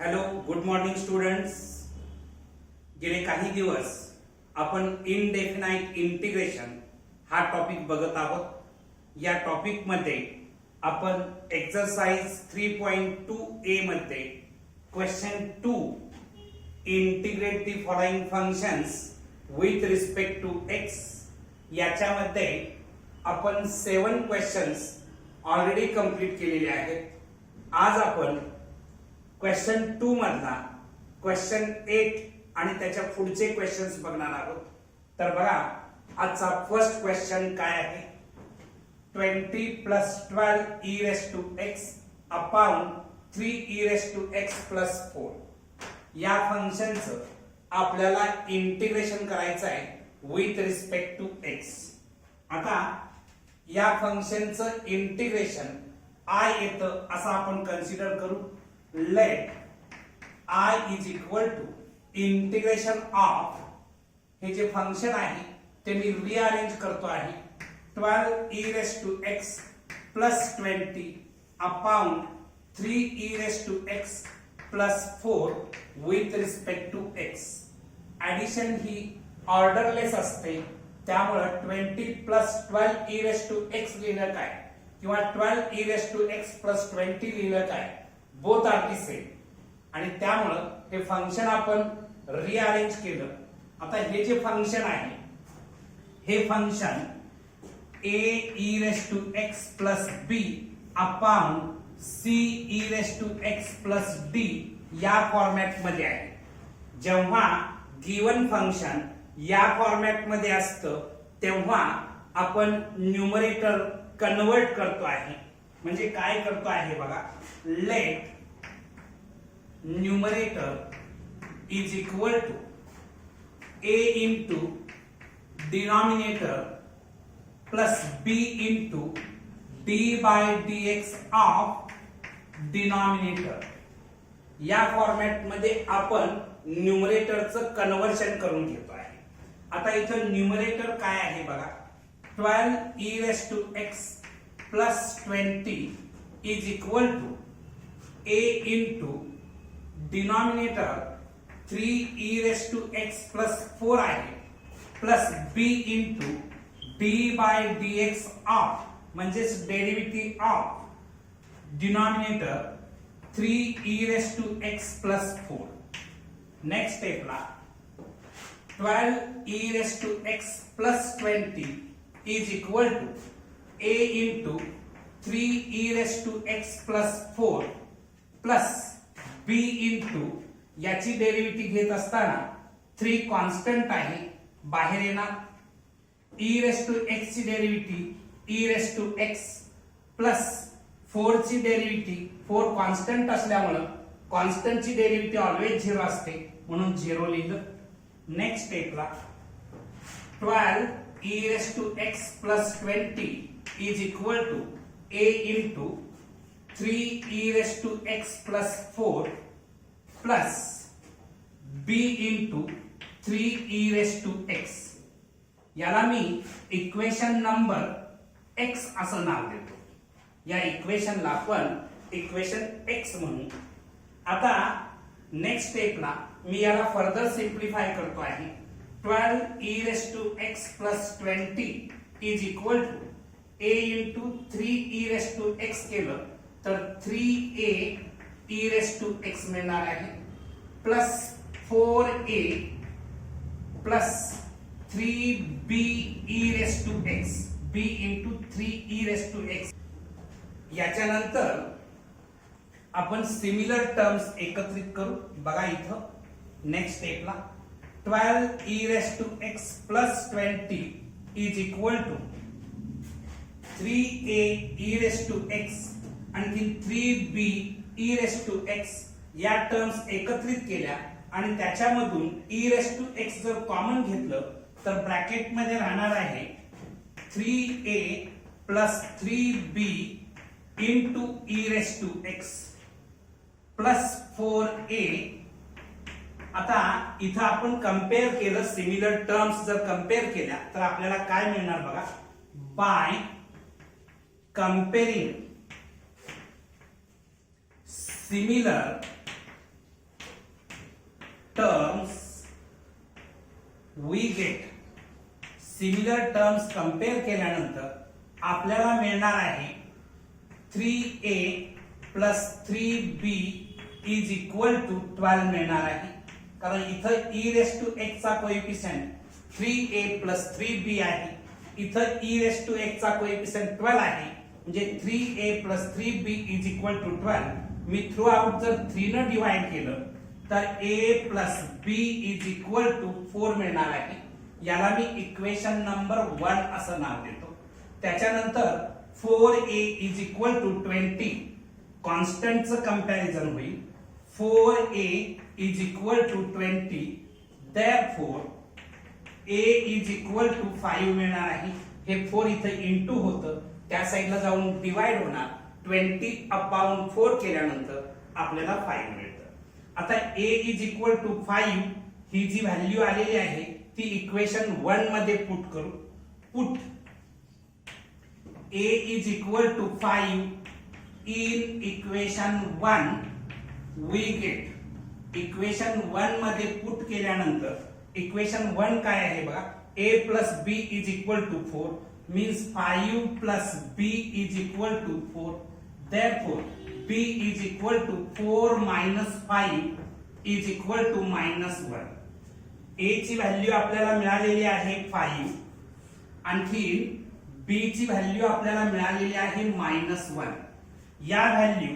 Hello, good morning students. गेले काही दिवस आपण इनडेफिनाइट इंटिग्रेशन हा टॉपिक बघत आहोत. या टॉपिक मध्ये आपण एक्सरसाइज 3.2a मध्ये question 2 integrate the following functions with respect to x याच्यामध्ये आपण 7 क्वेश्चन्स ऑलरेडी कंप्लीट केलेले आहेत. आज आपण क्वेश्चन 2 मधला क्वेश्चन 8 आणि त्याच्या पुढचे क्वेश्चन्स बघणार आहोत. तर बघा, आजचा फर्स्ट क्वेश्चन काय आहे. 20 + 12 e raised to x upon 3 e raised to x + 4 या फंक्शनचं आपल्याला इंटिग्रेशन करायचं आहे विथ रिस्पेक्ट टू x. आता या फंक्शनचं इंटिग्रेशन I येतं असं आपण कन्सिडर करू. Let I is equal to integration of हे जे फंक्शन आहे ते मी रिअरेंज करतो आहे 12 e raised to x + 20 upon 3 e raised to x + 4 with respect to x. Addition he odourless असते, त्यामुळे 20 + 12 e raised to x लिहिलं काय किंवा 12 e raised to x + 20 लिहिलं काय, बोथ आर दी सेम. आणि त्यामुळे हे फंक्शन आपण रिअरेंज केलं. आता हे जे फंक्शन आहे हे function a e raised to x + b upon c e raised to x + d या फॉर्मॅट मध्ये आहे. जेव्हा गिवन फंक्शन या फॉर्मॅट मध्ये असतं तेव्हा आपण न्यूमरेटर कन्वर्ट करतो आहे. म्हणजे काय करतो आहे बघा, let numerator is equal to a into denominator plus b into d by dx of denominator. या फॉर्मॅट मध्ये आपण न्यूमरेटरचं कन्वर्शन करून घेतो आहे. आता इथं न्यूमरेटर काय आहे बघा, 12 e raised to x + 20 is equal to a into denominator 3 e raised to x + 4 आहे plus b into d by dx of म्हणजेच derivative of denominator 3 e raised to x + 4. Next स्टेपला 12 e raised to x + 20 is equal to a into 3 e raised to x + 4 plus b into याची derivative घेत असताना 3 constant आहे बाहेर येणार. e raised to x ची derivative e raised to x plus 4 ची derivative 4 constant असल्यामुळे कॉन्स्टंट ची डेरिव्हेटिव्ह ऑलवेज 0 असते म्हणून 0 लिहिलं. नेक्स्ट स्टेपला 12 e raised to x + 20 is equal to a into 3 e raised to x + 4 plus b into 3 e raised to x. याला मी equation number x असं नाव देतो. या इक्वेशनला आपण इक्वेशन x म्हणू. आता नेक्स्ट स्टेपला मी याला फर्दर सिंप्लिफाय करतो आहे. 12 e raised to x + 20 is equal to a into 3 e raised to x केलं तर 3a e raised to x मिळणार आहे plus 4a plus 3b e raised to x b into 3 e raised to x. याच्यानंतर आपण similar terms एकत्रित करू. बघा इथं नेक्स्ट स्टेपला 12 e raised to x + 20 is equal to 3a e raised to x आणखी 3b e raised to x या terms एकत्रित केल्या आणि त्याच्यामधून e raised to x जर कॉमन घेतलं तर ब्रॅकेट मध्ये राहणार आहे 3a + 3b into e raised to x plus 4a. आता इथं आपण कंपेअर केलं, सिमिलर टर्म्स जर कंपेअर केल्या तर आपल्याला काय मिळणार बघा, by comparing similar terms we get, similar terms compare केल्यानंतर आपल्याला मिळणार आहे 3a plus 3b is equal to 12 मिळणार आहे. कारण इथं e रेस टू x चा कोएफिशियंट 3a प्लस 3b आहे, इथं e रेस टू x चा कोएफिशियंट 12 आहे, म्हणजे 3a plus 3b is equal to 12. मी थ्रू आउट जर 3 न डिवाइड केलं तर a plus b is equal to 4 मिळणार आहे. याला मी इक्वेशन नंबर 1 असं नाव देतो. त्याच्यानंतर 4a इज इक्वल टू 20, कॉन्स्टंटचं कंपॅरिझन होईल. 4a is equal to 20, therefore a is equal to 5 मिळणार आहे. हे 4 इथे इंटू होतं, त्या साईडला जाऊन डिवाइड होणार. 20 अपॉन 4 केल्यानंतर आपल्याला 5 मिळतं. आता a इज इक्वल टू 5 ही जी व्हॅल्यू आलेली आहे ती इक्वेशन 1 मध्ये पुट करू. Put a is equal to 5 in equation 1 we get, equation 1 मध्ये पुट केल्यानंतर इक्वेशन 1 काय आहे बघा, a plus b is equal to 4 means 5 plus b is equal to 4. Therefore, b is equal to 4 minus 5 is equal to minus 1. a ची value आपल्याला मिळालेली आहे 5, आणखी b ची व्हॅल्यू आपल्याला मिळालेली आहे -1. या व्हॅल्यू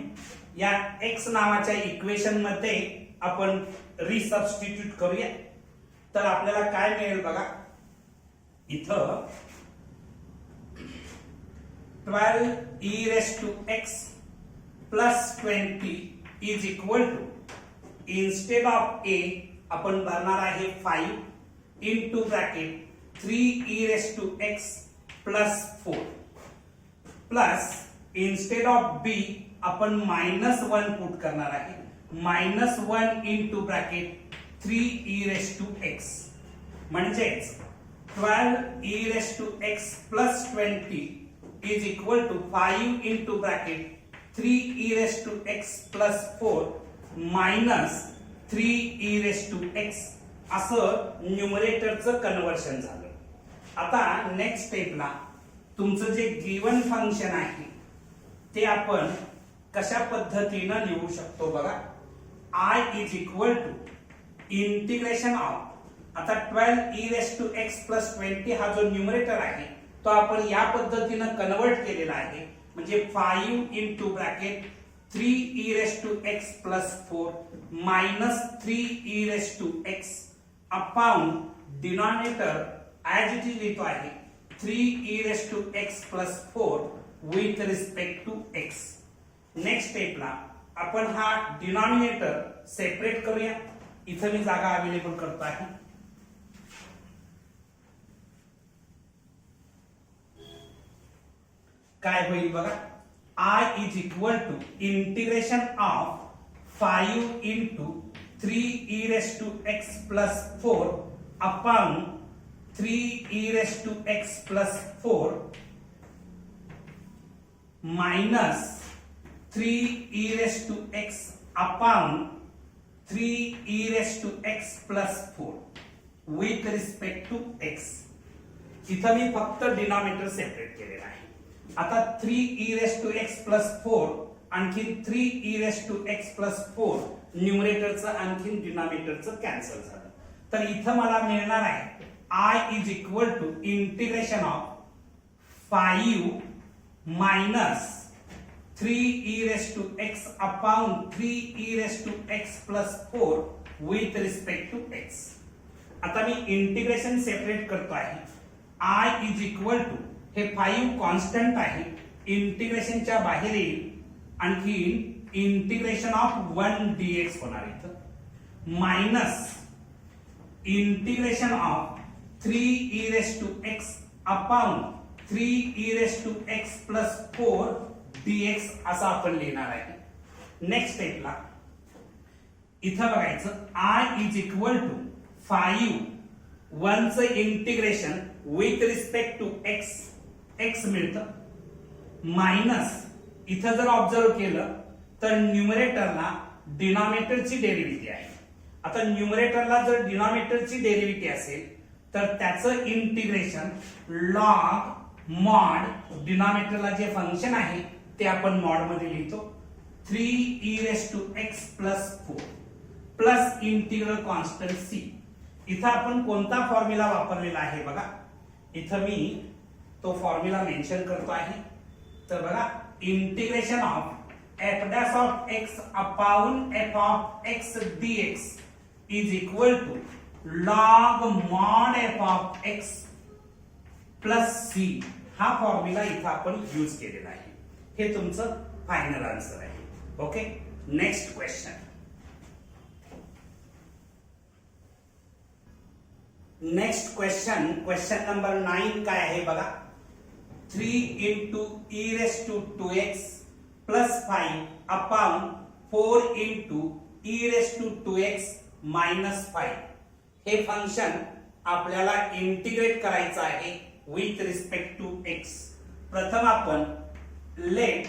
या x नावाच्या इक्वेशन मध्ये आपण रिसबस्टिट्यूट करूया. तर आपल्याला काय मिळेल बघा, इथं 12 e raised to x plus 20 is equal to, instead of a आपण भरणार आहे 5 into bracket 3 e raised to x plus 4 plus instead of b आपण -1 पुट करणार आहे, -1 into bracket 3 e raised to x, म्हणजेच 12 e raised to x plus 20 is equal to 5 into bracket 3 e raised to x plus 4 minus 3 e raised to x असं न्यूमरेटरचं conversion झालं. आता next स्टेपला तुमचं जे गिवन फंक्शन आहे ते आपण कशा पद्धतीने लिहू शकतो बघा. i is equal to integration of, आता 12 e raised to x plus 20 हा जो न्यूमरेटर आहे तो आपण या पद्धतीने कन्वर्ट केलेला आहे, म्हणजे 5 into bracket 3 e raised to x plus 4 minus 3 e raised to x upon denominator as it is लिहितो आहे 3 e raised to x plus 4 with respect to x. Next स्टेपला आपण हा डिनॉमिनेटर सेपरेट करूया. इथे मी जागा अवेलेबल करतो आहे. काय होईल बघा, i is equal to integration of 5 into 3 e raised to x plus 4 upon 3 e raised to x plus 4 minus 3 e raised to x upon 3 e raised to x plus 4 with respect to x. इथं मी फक्त denominator separate केलेला आहे. आता 3 e raised to x plus 4 आणखी 3 e raised to x plus 4 न्यूमरेटरचं आणखी डिनॉमिनेटरचं cancel झालं. तर इथं मला मिळणार आहे i is equal to integration of 5 minus 3 e raised to x upon 3 e raised to x plus 4 with respect to x. आता मी integration separate करतो आहे. i इज इक्वल टू, हे 5 कॉन्स्टंट आहे, इंटिग्रेशनच्या बाहेर येईल, आणखी इंटिग्रेशन ऑफ 1 dx होणार इथं, minus integration of 3 e raised to x upon 3 e raised to x plus 4 dx असं आपण लिहिणार आहे. नेक्स्ट स्टेपला इथं बघायचं i इज इक्वल टू 5 1 चं integration with respect to x मिळतं, मायनस इथं जर ऑब्झर्व केलं तर न्यूमरेटरला डिनॉमिनेटरची डेरिव्हेटिव्ह आहे आता न्यूमरेटरला जर डिनॉमिनेटरची डेरिव्हेटिव्ह असेल तर त्याचं इंटिग्रेशन लॉग मॉड डिनॉमिनेटरला जे फंक्शन आहे ते आपण मॉड मध्ये लिहितो 3e⁻x + 4 plus integral constant c. इथं आपण कोणता फॉर्म्युला वापरलेला आहे बघा, इथं मी तो फॉर्म्युला मेन्शन करतो आहे. तर बघा, integration of f' upon f(x) dx is equal to log mod f(x) plus c. हा फॉर्म्युला इथं आपण यूज केलेला आहे. हे तुमचं फायनल आन्सर आहे. Okay, next question. Next question, question number 9 काय आहे बघा. 3 into e⁻²x plus 5 upon 4 into e⁻²x minus 5 हे फंक्शन आपल्याला इंटिग्रेट करायचं आहे विथ रिस्पेक्ट टू x. प्रथम आपण let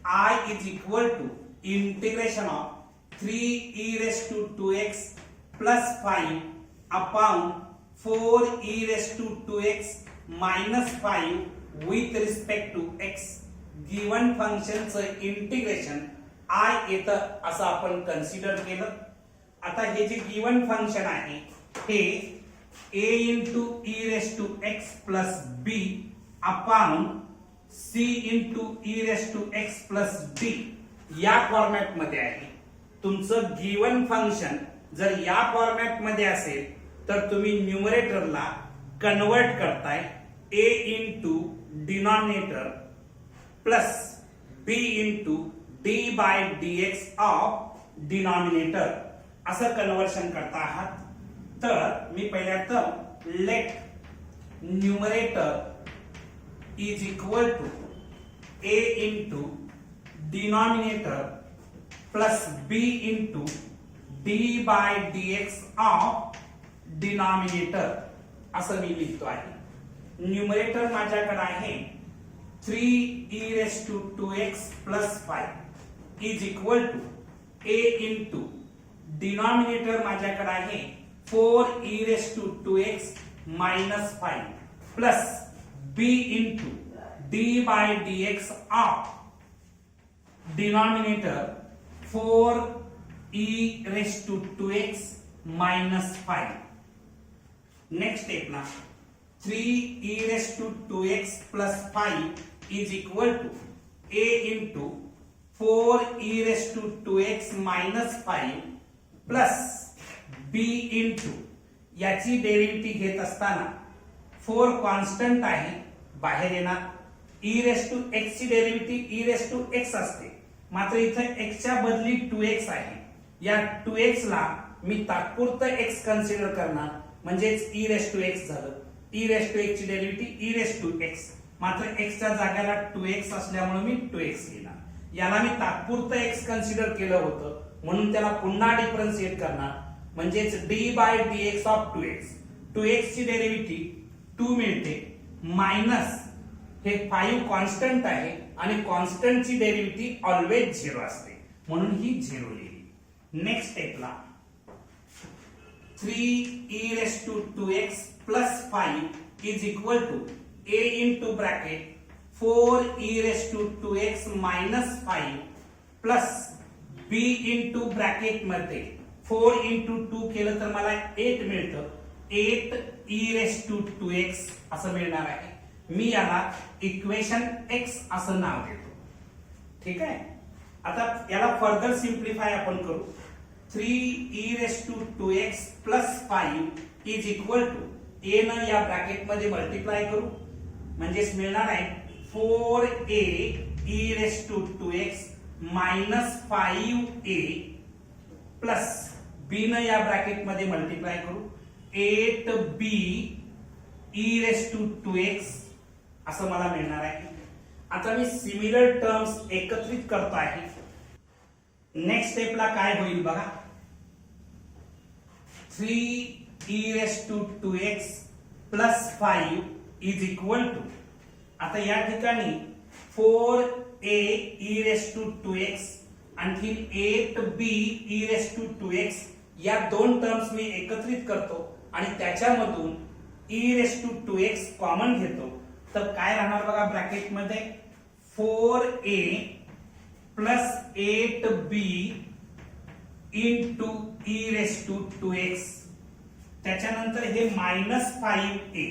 I is equal to integration of 3e⁻²x plus 5 upon 4e⁻²x minus 5 with respect to x. Given फंक्शनचं इंटिग्रेशन I येतं असं आपण कन्सिडर केलं. आता हे जे गिवन फंक्शन आहे हे a into e⁻x plus b upon c into e⁻x plus d या फॉर्मॅट मध्ये आहे. तुमचं गिवन फंक्शन जर या फॉर्मॅट मध्ये असेल तर तुम्ही न्यूमरेटरला कन्वर्ट करताय a into denominator plus b into d by dx of denominator असं कन्वर्शन करता आहात. तर मी पहिल्यांदा let numerator is equal to a into denominator plus b into d by dx of denominator असं मी लिहितो आहे. न्यूमरेटर माझ्याकडे आहे 3e⁻²x plus 5 is equal to a into denominator माझ्याकडे आहे 4e⁻²x minus 5 plus b into d by dx of denominator 4e⁻²x minus 5. Next step ना 3e⁻²x plus 5 is equal to a into 4e⁻²x minus 5 plus b into याची derivative घेत असताना 4 constant आहे बाहेर येणार. e⁻x ची डेरिव्हेटिव्ह e⁻x असते, मात्र इथं x च्या बदली 2x आहे. या 2x ला मी तात्पुरतं x कन्सिडर करणार म्हणजेच e⁻x झालं. e⁻x ची डेरिव्हेटिव्ह e⁻x, मात्र x च्या जागेला 2x असल्यामुळे मी 2x घेणार. याला मी तात्पुरतं x कन्सिडर केलं होतं म्हणून त्याला पुन्हा डिफरन्शिएट करणार म्हणजेच d by dx of 2x. 2x ची डेरिव्हेटिव्ह 2 मिळते मायनस हे 5 कॉन्स्टंट आहे आणि कॉन्स्टंट ची डेरिव्हेटिव्ह ऑलवेज 0 असते म्हणून ही 0 लिहिली. नेक्स्ट स्टेपला 3e⁻²x plus 5 is equal to a into bracket 4e⁻²x minus 5 plus b into bracket मध्ये 4 into 2 केलं तर मला 8 मिळतं. 8e⁻²x असं मिळणार आहे. मी याला इक्वेशन x असं नाव देतो. ठीक आहे. आता याला फर्दर सिंप्लिफाय आपण करू. 3e⁻²x plus 5 is equal to a न या ब्रॅकेट मध्ये मल्टिप्लाय करू म्हणजेच मिळणार आहे 4a e⁻²x minus 5a plus b न या ब्रॅकेट मध्ये मल्टिप्लाय करू 8b e⁻²x असं मला मिळणार आहे. आता मी सिमिलर टर्म्स एकत्रित करतो आहे. नेक्स्ट स्टेपला काय होईल बघा. 3e⁻²x plus 5 is equal to आता या ठिकाणी 4a e⁻²x आणखी 8b e⁻²x या दोन टर्म्स मी एकत्रित करतो आणि त्याच्यामधून e⁻² कॉमन घेतो, तर काय राहणार बघा ब्रॅकेटमध्ये 4a plus 8b into e⁻²x, त्याच्यानंतर हे -5a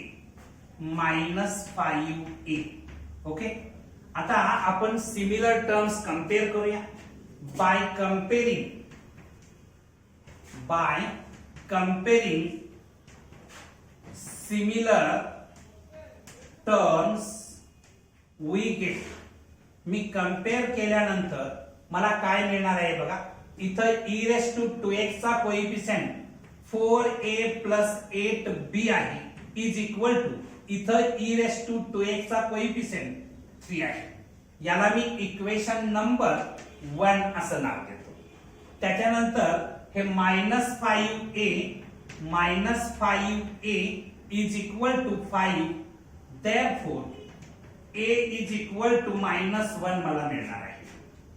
ओके. आता आपण सिमिलर टर्म्स कंपेअर करूया by comparing similar terms we get. मी कंपेअर केल्यानंतर मला काय मिळणार आहे बघा, इथं e⁻² चा कोएफिशिएंट 4a प्लस 8b आहे इज इक्वल टू इथं e⁻² चा कोएफिशिएंट 3 आहे. याला मी इक्वेशन नंबर 1 असं नाव देतो. त्याच्यानंतर हे -5a is equal to 5, therefore a is equal to -1 मला मिळणार आहे.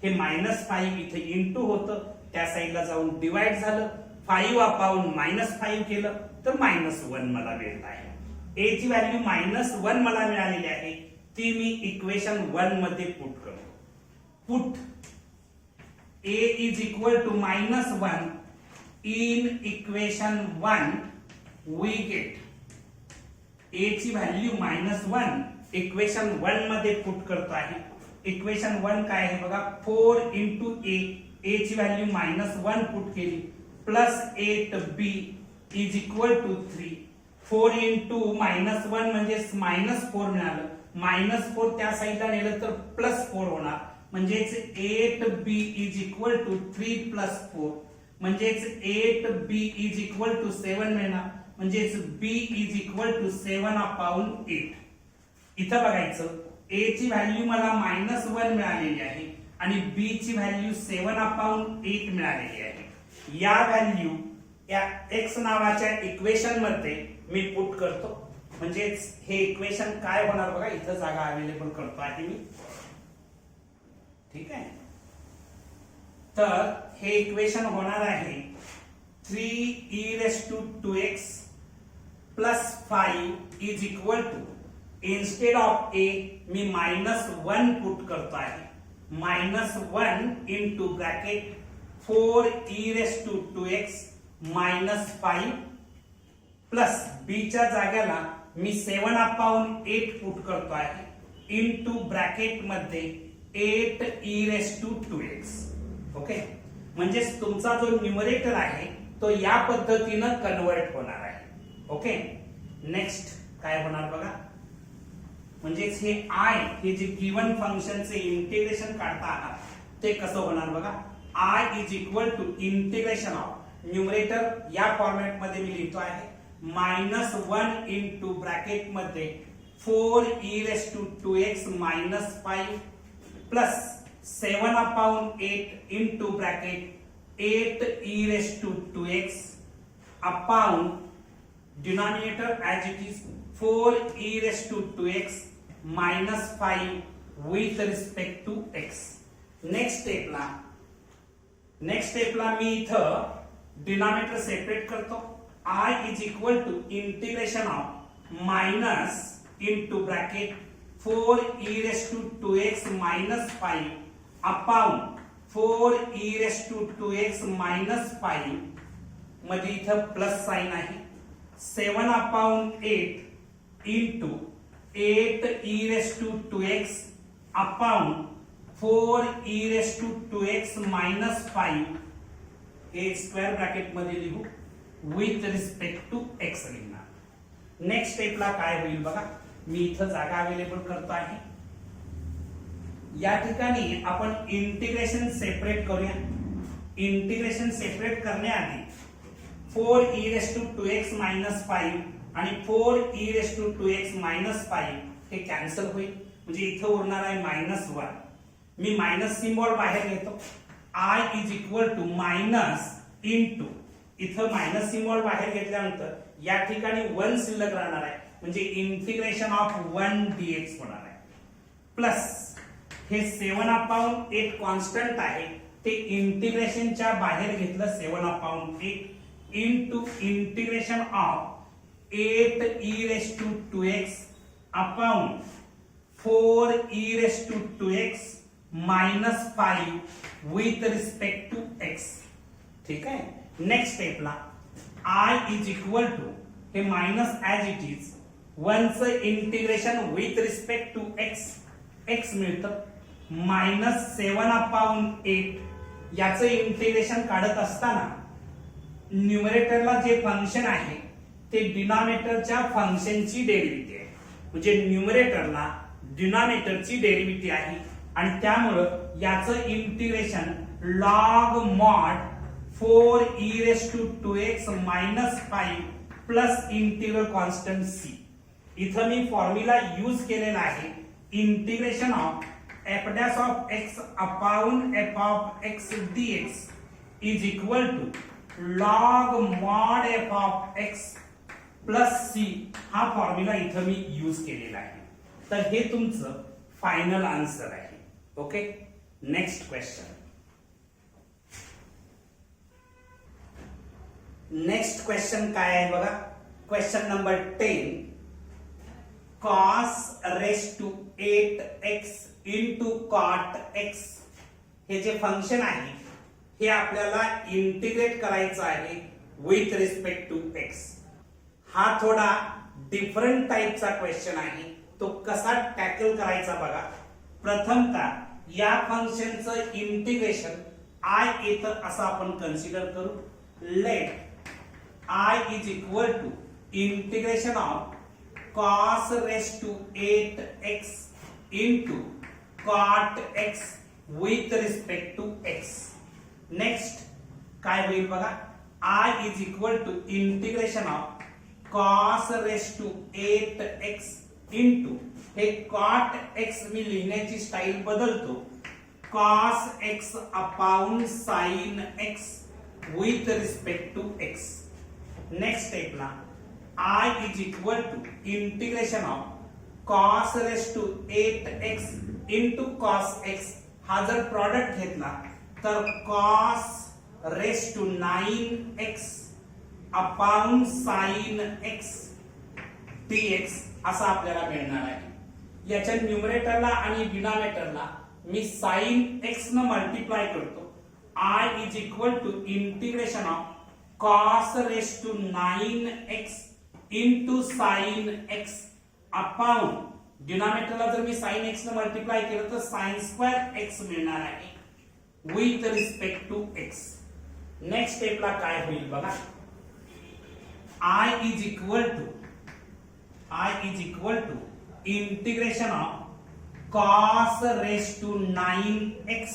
हे -5 इथे इंटू होतं, त्या साईडला जाऊन डिवाइड झालं, 5 अपॉन -5 केलं तर -1 मला मिळत आहे. a ची व्हॅल्यू -1 मला मिळालेली आहे, ती मी इक्वेशन 1 मध्ये पुट करतो. Put a is equal to -1 in equation 1 we get a ची व्हॅल्यू -1 इक्वेशन 1 मध्ये पुट करतो आहे. इक्वेशन 1 काय आहे बघा, 4 इंटू a ची व्हॅल्यू -1 पुट केली plus 8b is equal to 3. 4 into -1 म्हणजे -4 मिळालं, -4 त्या साईडला नेलं तर +4 होणार, म्हणजेच 8b इज इक्वल टू 3 + 4, म्हणजेच 8b इज इक्वल टू 7 मिळणार, म्हणजेच b इज इक्वल टू 7/8. इथं बघायचं a ची व्हॅल्यू मला -1 मिळालेली आहे आणि b ची व्हॅल्यू 7/8 मिळालेली आहे. या व्हॅल्यू या x नावाच्या इक्वेशन मध्ये मी पुट करतो, म्हणजेच हे इक्वेशन काय होणार बघा, इथं जागा अवेलेबल करतो आहे मी. ठीक आहे, तर हे इक्वेशन होणार आहे 3e⁻² plus 5 is equal to, instead of a मी -1 पुट करतो आहे, -1 into bracket 4e⁻² -5 plus b च्या जाग्याला मी 7/8 पुट करतो आहे इंटू ब्रॅकेट मध्ये 8e⁻²x. ओके, म्हणजे तुमचा जो न्यूमरेटर आहे तो या पद्धतीनं कन्वर्ट होणार आहे. ओके, नेक्स्ट काय होणार बघा, म्हणजेच हे i हे जे गिवन फंक्शनचे इंटिग्रेशन काढता आहात ते कसं होणार बघा, i is equal to integration of numerator या फॉर्मॅट मध्ये मी लिहितो आहे -1 इंटू ब्रॅकेट मध्ये 4e⁻² -5 plus 7/8 into bracket 8e⁻² upon denominator as it is 4e⁻² -5 with respect to x. Next स्टेपला मी इथं डिनॉमिनेटर सेपरेट करतो. I is equal to integration of minus into bracket 4e⁻² -5 upon 4e⁻² -5 मध्ये इथं plus sign आहे, 7/8 into 8e⁻² upon 4e⁻² -5 हे square bracket मध्ये लिहू विथ रिस्पेक्ट टू x लिहिणार. नेक्स्ट स्टेपला काय होईल बघा, मी इथं जागा अवेलेबल करतो आहे. या ठिकाणी आपण इंटिग्रेशन सेपरेट करूया. इंटिग्रेशन सेपरेट करण्याआधी 4e⁻² -5 आणि 4e⁻² -5 हे कॅन्सल होईल, म्हणजे इथं उरणार आहे -1. मी मायनस सिम्बॉल बाहेर घेतो. I is equal to minus into, इथं मायनस सिम्बॉल बाहेर घेतल्यानंतर या ठिकाणी 1 शिल्लक राहणार आहे, म्हणजे इंटिग्रेशन ऑफ 1 dx होणार आहे, प्लस हे 7/8 कॉन्स्टंट आहे ते इंटिग्रेशनच्या बाहेर घेतलं 7/8 into integration of 8 e raised to 2x upon 4 e raised to 2x minus 5 with respect to x. ठीक आहे. नेक्स्ट स्टेपला I is equal to हे मायनस ऍज इट इज 1चं integration with respect to x मिळतं -7/8 याचं integration काढत असताना न्यूमरेटरला जे फंक्शन आहे ते डिनॉमिनेटरच्या फंक्शनची डेरिव्हेटिव्ह आहे. म्हणजे न्यूमरेटरला डिनॉमिनेटरची डेरिव्हेटिव्ह आहे आणि त्यामुळं याचं integration log mod 4 e raised to 2x minus 5 plus integral constant c. इथं मी फॉर्म्युला यूज केलेला आहे integration of f dash of x upon f of x dx is equal to log mod f of x plus c. हा formula इथं मी use केलेला आहे. तर हे तुमचं फायनल आन्सर आहे. Okay. Next question. Next question काय आहे बघा. Question number 10 cos raised to 8x into cot x हे जे फंक्शन आहे हे आपल्याला इंटिग्रेट करायचं आहे विथ रिस्पेक्ट टू x. हा थोडा डिफरंट टाइपचा क्वेश्चन आहे. तो कसा टॅकल करायचा बघा. प्रथमतः या फंक्शनचं इंटिग्रेशन I येतं असं आपण कन्सिडर करू. Let I is equal to integration of cos raised to 8x into cot x with respect to x. Next काय होईल बघा. I is equal to integration of cos raised to 8x into हे cot x मी लिहिण्याची style बदलतो cos x upon sin x with respect to x. Next स्टेपला I is equal to integration of cos raised to 8x into cos x. हा जर product घेतला तर cos raised to 9x upon sin x dx असं आपल्याला मिळणार आहे. याच्या न्यूमरेटरला आणि डिनॉमिनेटरला मी sin x न मल्टिप्लाय करतो. I is equal to integration of cos raised to 9x into sin x upon डिनॉमिनेटरला जर मी sin x न मल्टिप्लाय केलं तर sin स्क्वेअर x मिळणार आहे with respect to x. Next स्टेपला काय होईल बघा. I is equal to integration of cos raised to 9x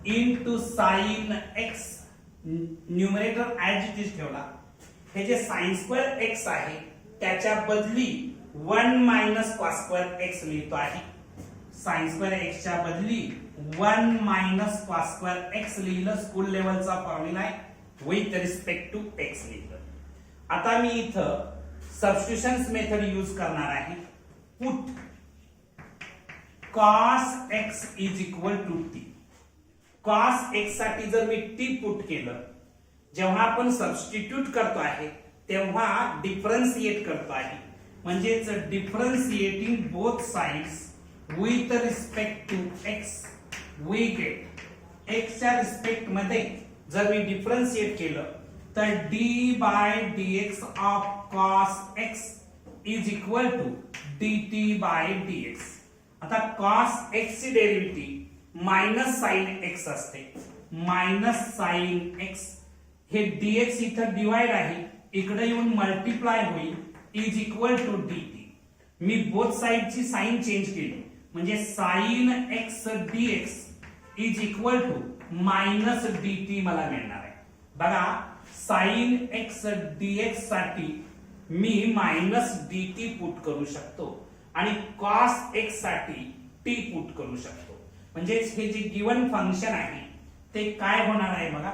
into sin x. Numerator as it is ठेवला. हे जे sin स्क्वेअर x आहे त्याच्या बदली 1 मायनस cos स्क्वेअर x लिहितो आहे. sin स्क्वेअर x च्या बदली 1 मायनस cos स्क्वेअर x लिहिलं. स्कूल लेवलचा फॉर्म्युला आहे विथ रिस्पेक्ट टू x लिहिलं. आता मी इथं सबस्टिट्यूशन्स मेथड यूज करणार आहे. Put cos x is equal to t. cos x साठी जर मी t पुट केलं जेव्हा आपण सबस्टिट्यूट करतो आहे तेव्हा डिफरन्शिएट करतो आहे. म्हणजेच differentiating both sides with respect to x we get x च्या रिस्पेक्ट मध्ये जर मी डिफरन्शिएट केलं तर d by dx of cos x is equal to dt by dx. आता cos x ची डेरिव्हेटिव्ह मायनस साइन x असते. मायनस साइन x हे dx इथं डिवाइड आहे इकडे येऊन मल्टिप्लाय होईल इज इक्वल टू dt. मी बोथ साइडची साइन चेंज केली म्हणजे sine x dx is equal to minus dt मला मिळणार आहे. बघा साइन x dx साठी मी मायनस dt पुट करू शकतो आणि cos x साठी t पुट करू शकतो. म्हणजे हे जे गिवन फंक्शन आहे ते काय होणार आहे बघा.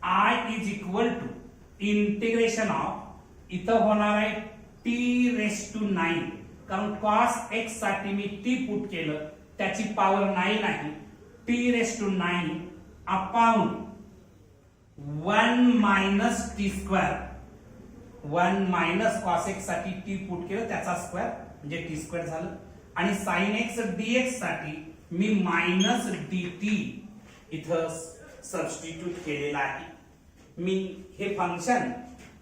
I is equal to integration of इथं होणार आहे t raised to 9 कारण cos x साठी मी t पुट केलं त्याची पॉवर 9 आहे. t raised to 9 upon 1 minus T square, 1 minus cos x साठी टी पुट केलं त्याचा स्क्वेअर म्हणजे टी स्क्वेअर झालं, आणि साइन एक्स डीएक्स साठी मी मायनस dt इथं सबस्टिट्यूट केलेला आहे. मी हे फंक्शन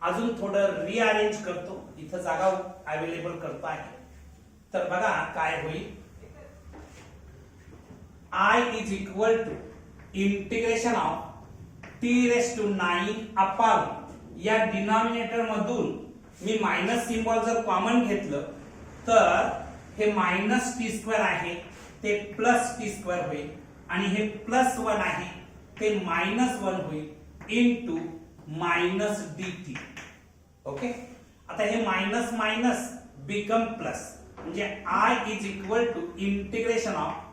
अजून थोडं रिअरेंज करतो, इथं जागा अवेलेबल करतो आहे. तर बघा काय होईल, I is equal to integration of t raise to 9 upon या डिनॉमिनेटर मधून मी मायनस सिम्बॉल जर कॉमन घेतलं तर हे मायनस टी स्क्वेअर आहे ते प्लस टी स्क्वेअर होईल, आणि हे प्लस 1 आहे ते मायनस 1 होईल इनटू मायनस dt. ओके, आता हे मायनस मायनस बिकम प्लस, म्हणजे I is equal to integration of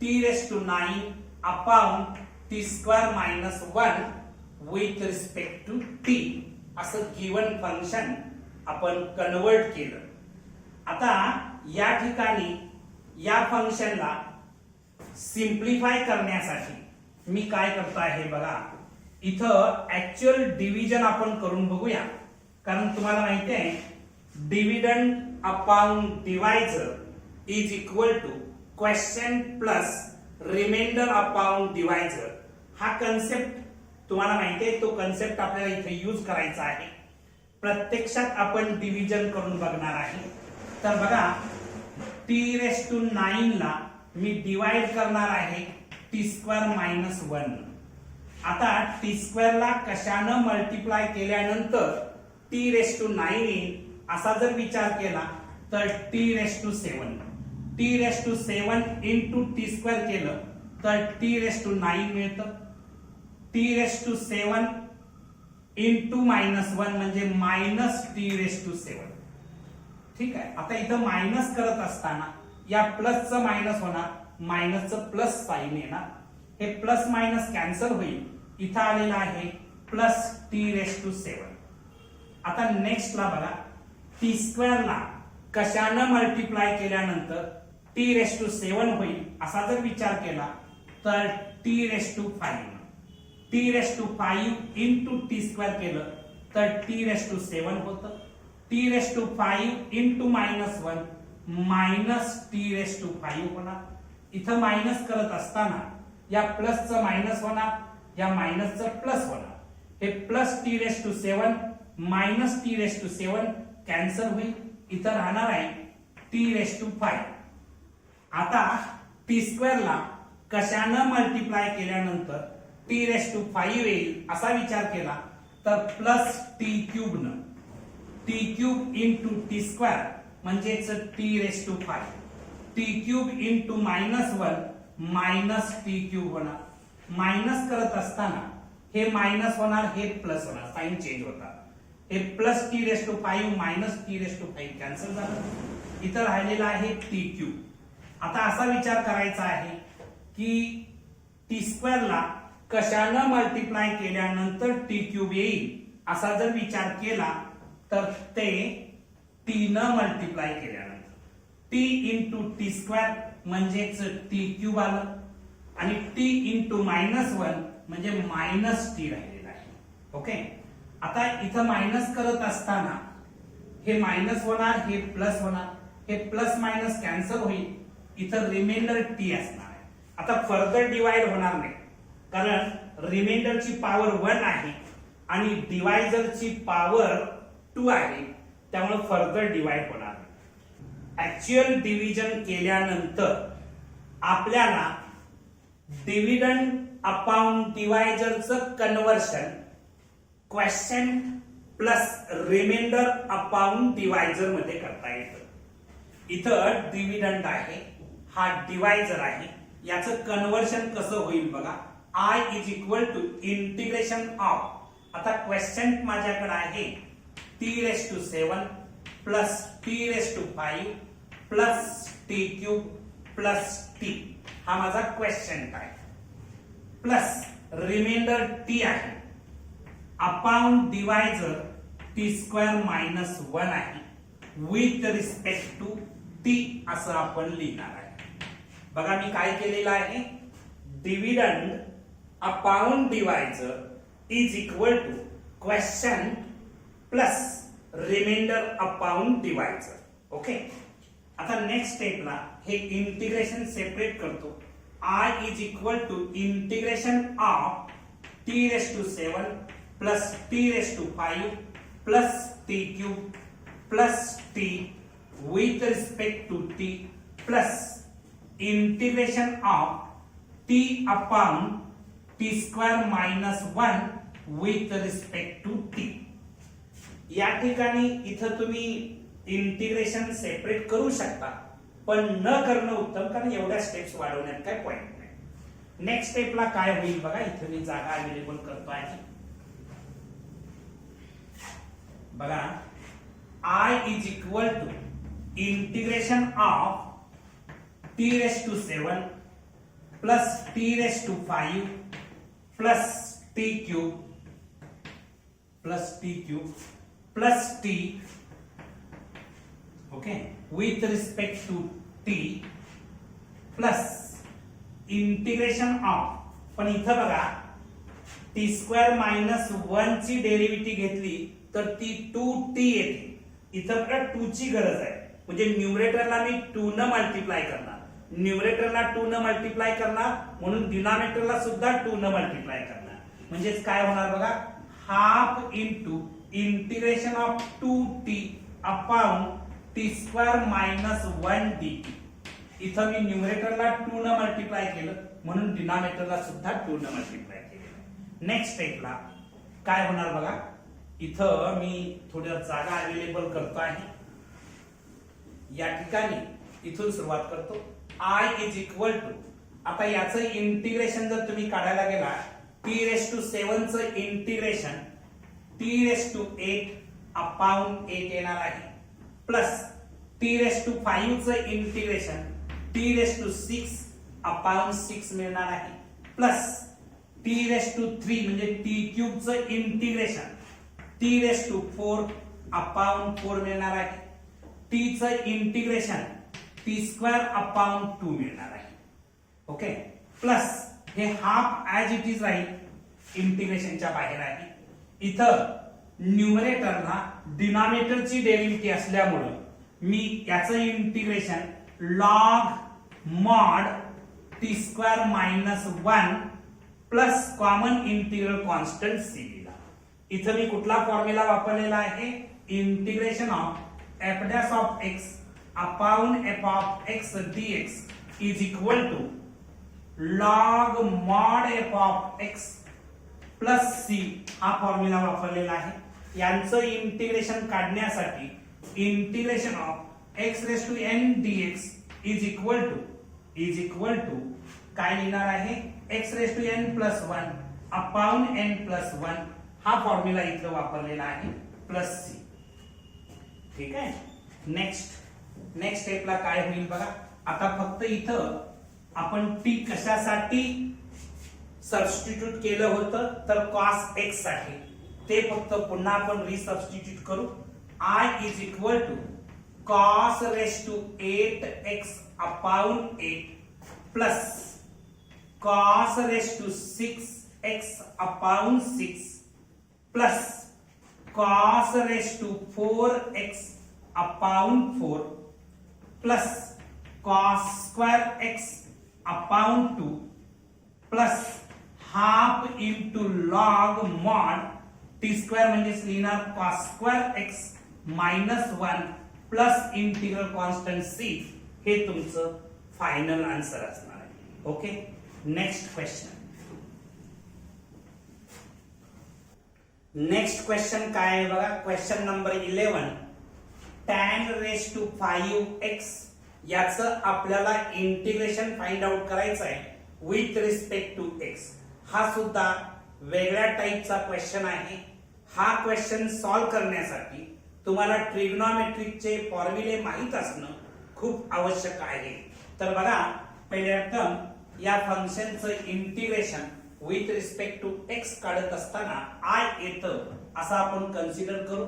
t raise to 9 upon t square minus 1 with respect to t असं गिवन फंक्शन आपण कन्वर्ट केलं. आता या ठिकाणी या फंक्शनला सिंप्लिफाय करण्यासाठी मी काय करतो आहे बघा, इथं ऍक्च्युअल डिव्हिजन आपण करून बघूया. कारण तुम्हाला माहिती आहे dividend upon divisor is equal to question plus reminder upon divisor. हा कन्सेप्ट तुम्हाला माहिती आहे, तो कन्सेप्ट आपल्याला इथे यूज करायचा आहे. प्रत्यक्षात आपण डिव्हिजन करून बघणार आहे. तर बघा t रेस टू 9 ला मी डिवाइड करणार आहे टी स्क्वेअर मायनस 1. आता टी स्क्वेअर ला कशानं मल्टिप्लाय केल्यानंतर t रेस टू 9 येईल असा जर विचार केला तर t raise to 7, t raise to 7 into T square केलं तर t रेस टू 9 मिळतं. t raise to 7 into minus 1 म्हणजे मायनस t रेस टू 7. ठीक आहे, आता इथं मायनस करत असताना या प्लसचं मायनस होणार, मायनसचं प्लस साइन येणार, हे प्लस मायनस कॅन्सल होईल. इथं आलेला आहे प्लस t रेस टू 7. आता नेक्स्ट ला बघा, टी स्क्वेअर ला कशानं मल्टिप्लाय केल्यानंतर t रेस टू 7 होईल असा जर विचार केला तर t raise to 5, t raise to 5 into T square केलं तर t रेस टू 7 होतं. t raise to 5 into minus 1 minus t raise to 5 होणार. इथं मायनस करत असताना या प्लसचं मायनस होणार, या मायनसचं प्लस होणार. हे plus t raise to 7 minus t raise to 7 cancel होईल. इथं राहणार आहे t रेस टू 5. आता टी स्क्वेअर ला कशानं मल्टिप्लाय केल्यानंतर t रेस टू 5 येईल असा विचार केला तर प्लस t क्यूब न t cube into T square म्हणजेच t raise to 5, t cube into minus 1 minus t cube होणार. मायनस करत असताना हे मायनस होणार, हे प्लस होणार, साइन चेंज होतात. हे plus t raise to 5 minus t raise to 5 cancel झालं. इथं राहिलेला आहे t क्यूब. आता असा विचार करायचा आहे की टी स्क्वेअर ला कशानं मल्टिप्लाय केल्यानंतर टी क्यूब येईल असा जर विचार केला तर ते टी न मल्टिप्लाय केल्यानंतर टी इंटू टी स्क्वेअर म्हणजेच टी क्यूब आलं, आणि टी इंटू मायनस 1 म्हणजे मायनस टी राहिलेला आहे. ओके, आता इथं मायनस करत असताना हे मायनस होणार, हे प्लस होणार, हे प्लस मायनस कॅन्सल होईल. इथं रिमाइंडर टी असणार आहे. आता फर्दर डिवाइड होणार नाही कारण रिमाइंडरची पॉवर 1 आहे आणि डिवायझरची पॉवर 2 आहे, त्यामुळे फर्दर डिवाइड होणार नाही. ऍक्च्युअल डिव्हिजन केल्यानंतर आपल्याला डिव्हिडंड अपॉन डिवायझरचं conversion question plus reminder upon divisor मध्ये करता येतं. इथं डिव्हिडंड आहे, हा डिवायझर आहे, याचं कन्वर्शन कसं होईल बघा. I is equal to integration of, आता क्वेश्चन माझ्याकडे आहे t raise to 7 plus t raise to 5 plus t cube plus t, हा माझा क्वेश्चन आहे, प्लस रिमाइंडर t आहे upon divisor t square minus 1 आहे विथ रिस्पेक्ट टू t असं आपण लिहिणार आहे. बघा मी काय केलेलं आहे, dividend upon divisor is equal to question plus reminder upon divisor. Okay, आता नेक्स्ट स्टेपला हे इंटिग्रेशन सेपरेट करतो. I is equal to integration of t raise to 7 plus t raise to 5 plus t cube plus t with respect to t plus integration of t upon t square minus 1 with respect to t. या ठिकाणी इथं तुम्ही integration separate करू शकता, पण न करणं उत्तम, कारण एवढ्या स्टेप्स वाढवण्यात काय पॉइंट नाही. नेक्स्ट स्टेपला काय होईल बघा, इथं मी जागा अवेलेबल करतो आहे बघा. I is equal to integration of t raised to 7 plus t raised to 5 plus t cube plus t, okay, with respect to t plus integration of, पण इथं बघा t स्क्वेअर मायनस 1 ची डेरिव्हेटिव्ह घेतली तर ती 2t येते. इथं बघा 2 ची गरज आहे, म्हणजे न्यूमरेटरला मी 2 न मल्टिप्लाय करणार, न्यूमरेटरला 2 न मल्टिप्लाय करणार, म्हणून डिनॉमिनेटरला सुद्धा 2 न मल्टिप्लाय करणार. म्हणजेच काय होणार बघा, half into integration of 2t upon t square minus 1 dt. इथं मी न्यूमरेटरला 2 न मल्टिप्लाय केलं, म्हणून डिनॉमिनेटरला सुद्धा 2 न मल्टिप्लाय केलं. नेक्स्ट स्टेपला काय होणार बघा, इथं मी थोड्या जागा अवेलेबल करतो आहे. या ठिकाणी इथून सुरुवात करतो. I इज इक्वल टू, आता याचं इंटिग्रेशन जर तुम्ही काढायला गेला, t रेस टू 7 चं integration t raise to 8 upon 8 येणार आहे, प्लस t रेस टू 5 चं integration t raise to 6 upon 6 मिळणार आहे, प्लस t रेस टू 3 म्हणजे t क्यूब चं integration t raise to 4 upon 4 मिळणार आहे, t चं इंटिग्रेशन t स्क्वेअर अपॉन 2 मिळणार आहे. ओके, प्लस हे हाफ ऍज इट इज राहील, इंटिग्रेशनच्या बाहेर आहे. इथं न्यूमरेटरला डिनॉमिनेटरची डेरिव्हेटिव्ह असल्यामुळे मी याचं integration log mod t square minus 1 plus common integral constant c लिहिला. इथं मी कुठला फॉर्म्युला वापरलेला आहे, integration of f dash of x upon f of x dx is equal to log mod f of x plus c हा formula वापरलेला आहे. यांचं इंटिग्रेशन काढण्यासाठी integration of x raise to n dx is equal to काय लिहिणार आहे, x raise to n plus 1 upon n plus 1 हा formula इथं वापरलेला आहे, प्लस c. ठीक आहे. नेक्स्ट स्टेपला काय होईल बघा, आता फक्त इथं आपण t कशासाठी सबस्टिट्यूट केलं होतं तर cos x साठी, ते फक्त पुन्हा आपण रिसबस्टिट्यूट करू. I is equal to cos raise to 8x upon 8 plus cos raise to 6x upon 6 plus cos raise to 4x upon 4 plus cos square x upon 2 plus half into log mod t square म्हणजेच लिहिणार cos square x minus 1 plus integral constant c. हे तुमचं final answer असणार आहे. Okay, next question काय आहे बघा, question number 11. tan raise to 5x याचं आपल्याला इंटिग्रेशन फाइंड आउट करायचं आहे विथ रिस्पेक्ट टू x. हा सुद्धा वेगळ्या टाइपचा क्वेश्चन आहे. हा क्वेश्चन सॉल्व करण्यासाठी तुम्हाला ट्रिग्नोमेट्रिकचे फॉर्म्युले माहित असणं खूप आवश्यक आहे. तर बघा, पहिल्या टर्म या फंक्शनचं integration with respect to x काढत असताना I येतं असं आपण कन्सिडर करू.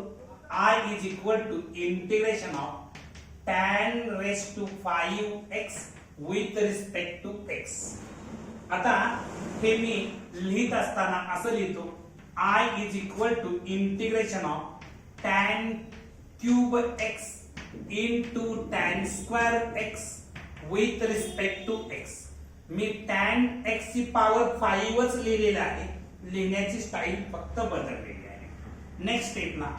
I is equal to integration of tan raise to 5x with respect to x. आता हे मी लिहित असताना असं लिहितो I is equal to integration of tan cube x into tan square x with respect to x. मी tan x ची power 5च लिहिलेला आहे, लिहिण्याची स्टाईल फक्त बदललेली आहे. नेक्स्ट स्टेपला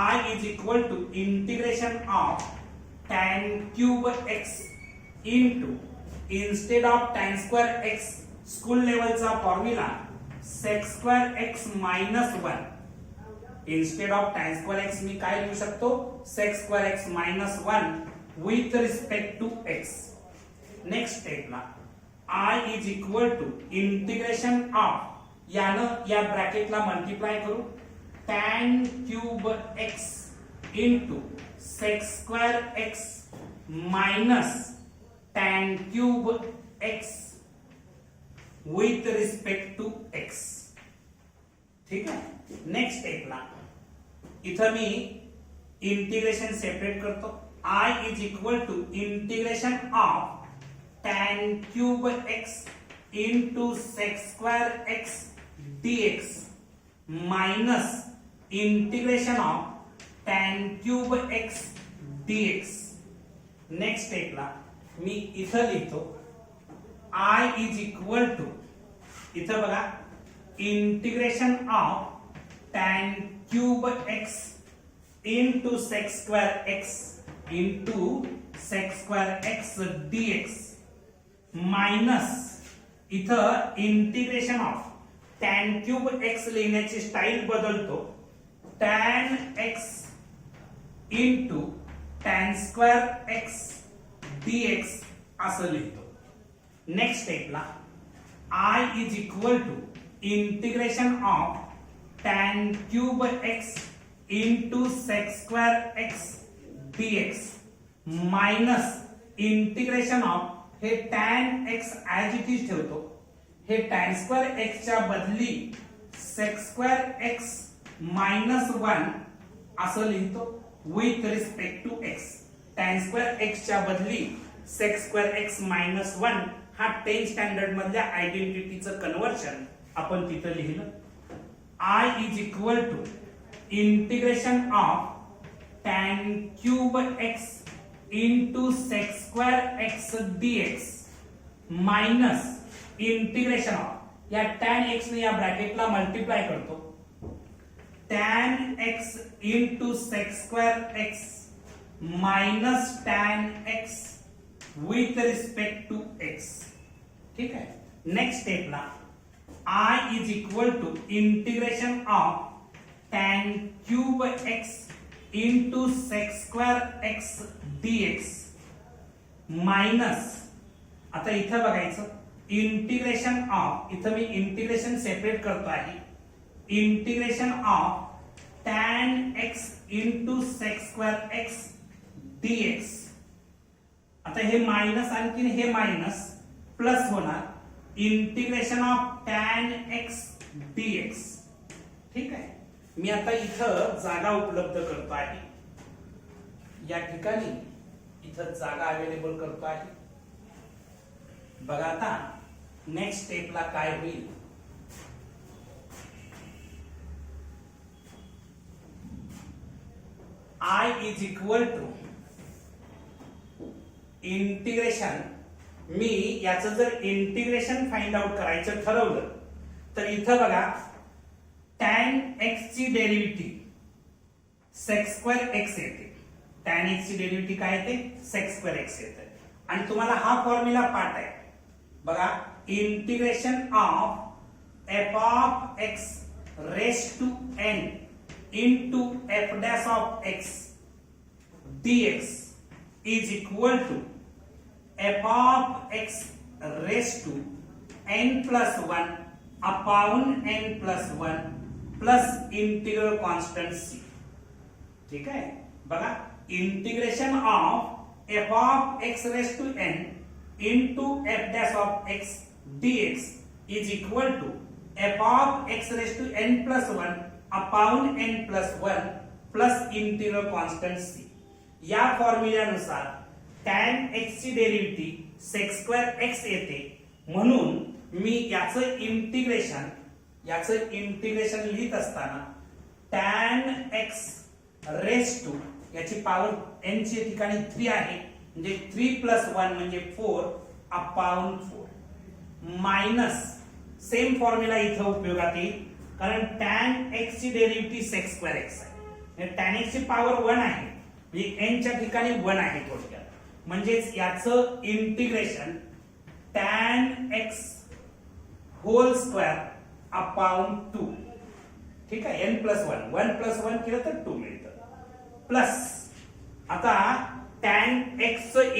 I is equal to integration of tan cube x into instead of tan square x school लेवलचा formula sec square x minus 1. Instead of tan square x मी काय लिहू शकतो sec square x minus 1 with respect to x. Next स्टेपला I is equal to integration of यानं या ब्रॅकेटला multiply करू tan cube x into sec square x minus tan cube x with respect to x. ठीक आहे. Next स्टेपला इथं मी इंटिग्रेशन सेपरेट करतो. I is equal to integration of tan cube x into sec square x dx minus integration of tan cube x dx. Next स्टेपला मी इथं लिहितो I इज इक्वल टू इथं बघा integration of tan cube x into sec square x into sec square x dx minus इथं integration of tan cube x लिहिण्याची style बदलतो tan x into tan square x dx असं लिहितो. Next स्टेपला I is equal to integration of tan cube x into sec square x dx minus integration of हे tan x as it is ठेवतो, हे tan square x च्या बदली sec square x minus 1 असं लिहितो with respect to x. tan square x च्या बदली sec square x minus 1 हा 10 स्टँडर्ड मधल्या आयडेंटिटीचं कन्वर्शन आपण तिथं लिहिलं. I is equal to integration of tan cube x into sec square x dx minus integration of या tan x ने या ब्रॅकेटला मल्टिप्लाय करतो tan x into sec square x minus tan x with respect to x. ठीक आहे. Next स्टेपला I is equal to integration of tan cube x into sec square x dx minus आता इथं बघायचं इंटिग्रेशन ऑफ इथं मी integration separate करतो आहे integration of tan x into sec square x dx. आता हे मायनस आणखी हे मायनस प्लस होणार integration of tan x dx. ठीक आहे. मी आता इथं जागा उपलब्ध करतो आहे, या ठिकाणी इथं जागा अवेलेबल करतो आहे. बघा आता नेक्स्ट स्टेपला काय होईल. I is equal to integration मी याचं जर इंटिग्रेशन फाइंड आउट करायचं ठरवलं तर इथं बघा tan x ची डेरिव्हेटिव्ह sec स्क्वेअर x येते. tan x ची डेरिव्हेटिव्ह काय येते sec स्क्वेअर x येते. आणि तुम्हाला हा फॉर्म्युला पाठ आहे बघा integration of f of x raise to n into f dash of x dx is equal to f of x raised to n plus 1 upon n plus 1 plus integral constant c. ठीक आहे. बघा integration of f of x raised to n into f dash of x dx is equal to f of x raised to n plus 1 upon n plus 1 plus integral constant c. या फॉर्म्युल्यानुसार tan x ची derivative sec square x येते, म्हणून मी याचं integration लिहित असताना tan x raise to याची power n ची ठिकाणी 3 आहे म्हणजे 3 + 1 म्हणजे 4 अपॉन 4 मायनस सेम फॉर्म्युला इथं उपयोगात येईल कारण tan x ची डेरिव्हेटिव्ह sec2x आहे tan x ची पॉवर 1 आहे म्हणजे n च्या ठिकाणी 1 आहे थोडक्यात म्हणजेच याचं integration tan x whole square upon 2 ठीक आहे n + 1 + 1 केलं तर 2 मिळतं प्लस आता tan x चं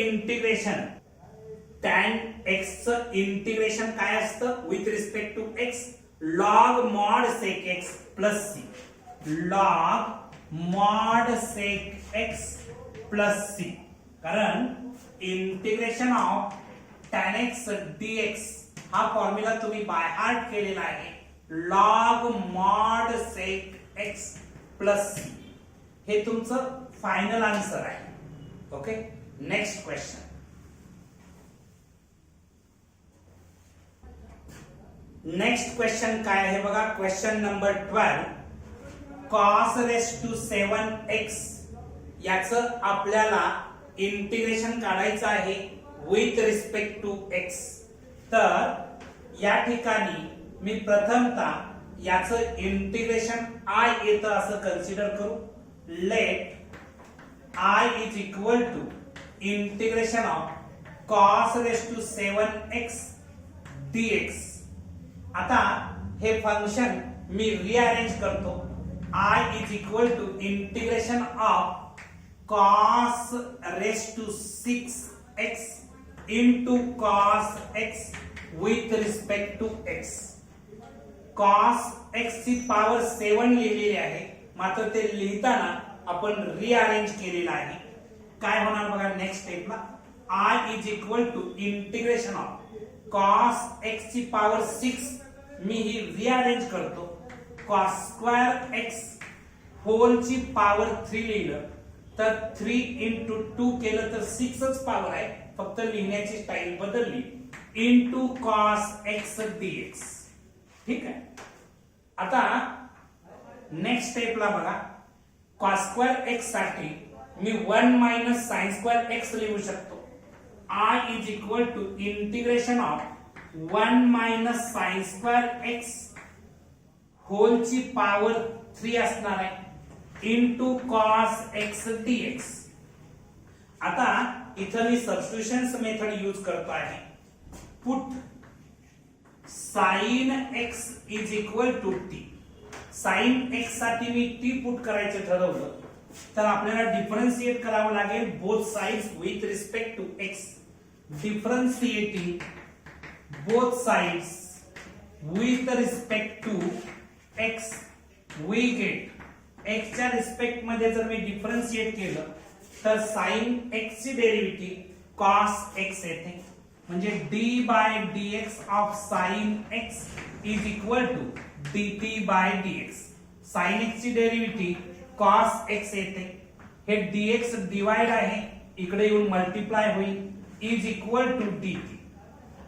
इंटिग्रेशन काय असतं with respect to x log mod sec x plus c log mod sec x plus c कारण integration of tan x dx हा फॉर्म्युला तुम्ही बाय हार्ट केलेला आहे log mod sec x plus c हे तुमचं final answer आहे okay next question next question काय आहे बघा question number 12 cos raised to 7x याचं आपल्याला इंटिग्रेशन काढायचं आहे विथ रिस्पेक्ट टू x तर या ठिकाणी मी प्रथमतः याचं इंटिग्रेशन I येतं असं कन्सिडर करू let I is equal to integration of cos raised to 7x dx आता हे फंक्शन मी रिअरेंज करतो I is equal to integration of cos raised to 6x into cos x with respect to x cos x ची power 7 लिहिलेली आहे मात्र ते लिहिताना आपण रिअरेंज केलेला आहे काय होणार बघा नेक्स्ट स्टेपला I is equal to integration of cos x ची पॉवर 6 मी ही रिअरेंज करतो cos स्क्वेअर x होल ची पॉवर 3 लिहिलं तर 3 into 2 केलं तर 6 च पॉवर आहे फक्त लिहिण्याची स्टाईल बदलली into cos x dx ठीक आहे आता नेक्स्ट स्टेपला बघा cos स्क्वेअर x साठी मी 1 - sin स्क्वेअर x लिहू शकतो I is equal to integration of 1 - sin square x whole ची पॉवर 3 असणार आहे into cos x dx आता इथं मी सबस्टिट्यूशन्स मेथड यूज करतो आहे put sin x is equal to t sin x साठी मी t पुट करायचं ठरवलं तर आपल्याला डिफरन्शिएट करावं लागेल both sides with respect to x differentiating both sides with respect to x we get x च्या रिस्पेक्ट मध्ये जर मी डिफरन्शिएट केलं तर sin x ची डेरिव्हेटिव्ह cos x येते म्हणजे d/dx of sin x is equal to dt/dx sin x ची डेरिव्हेटिव्ह cos x येते हे dx डिवाइड आहे इकडे येऊन मल्टिप्लाय होईल is equal to dt